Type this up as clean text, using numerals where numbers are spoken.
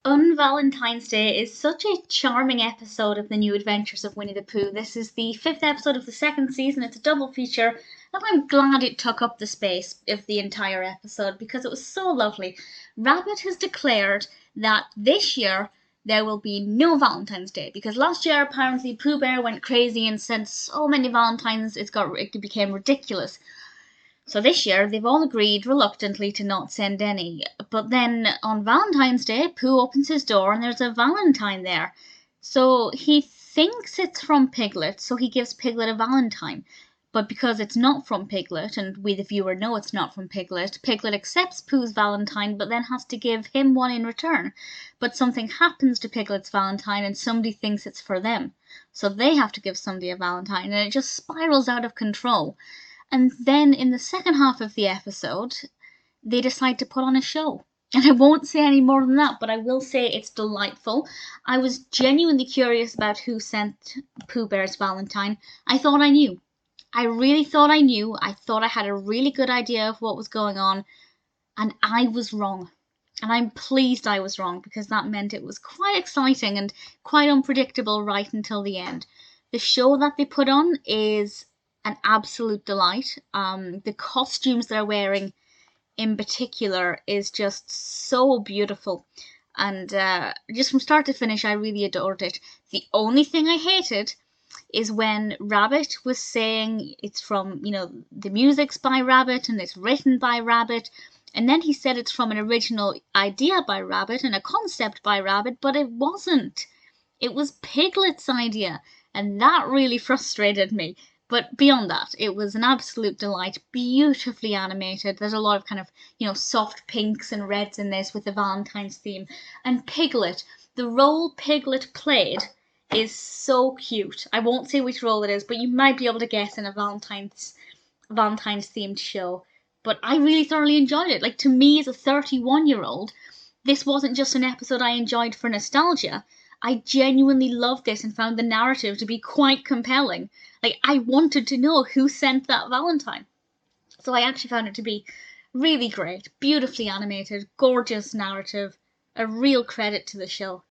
Un-Valentine's Day is such a charming episode of the New Adventures of Winnie the Pooh. This is the fifth episode of the second season. It's a double feature, and I'm glad it took up the space of the entire episode because it was so lovely. Rabbit has declared that this year there will be no Valentine's Day because last year apparently Pooh Bear went crazy and sent so many Valentines it became ridiculous. So this year they've all agreed reluctantly to not send any. But then on Valentine's Day, Pooh opens his door and there's a Valentine there. So he thinks it's from Piglet, so he gives Piglet a Valentine. But because it's not from Piglet, and we the viewer know it's not from Piglet, Piglet accepts Pooh's Valentine but then has to give him one in return. But something happens to Piglet's Valentine and somebody thinks it's for them. So they have to give somebody a Valentine and it just spirals out of control. And then in the second half of the episode, they decide to put on a show. And I won't say any more than that, but I will say it's delightful. I was genuinely curious about who sent Pooh Bear's Valentine. I thought I knew. I really thought I knew. I thought I had a really good idea of what was going on. And I was wrong. And I'm pleased I was wrong because that meant it was quite exciting and quite unpredictable right until the end. The show that they put on is an absolute delight. The costumes they're wearing in particular is just so beautiful. And just from start to finish, I really adored it. The only thing I hated is when Rabbit was saying it's from, the music's by Rabbit and it's written by Rabbit. And then he said it's from an original idea by Rabbit and a concept by Rabbit, but it wasn't. It was Piglet's idea. And that really frustrated me. But beyond that, it was an absolute delight, beautifully animated. There's a lot of kind of, soft pinks and reds in this with the Valentine's theme. And Piglet, the role Piglet played is so cute. I won't say which role it is, but you might be able to guess in a Valentine's themed show. But I really thoroughly enjoyed it. Like, to me as a 31-year-old, this wasn't just an episode I enjoyed for nostalgia. I genuinely loved this and found the narrative to be quite compelling. Like, I wanted to know who sent that Valentine. So I actually found it to be really great, beautifully animated, gorgeous narrative, a real credit to the show.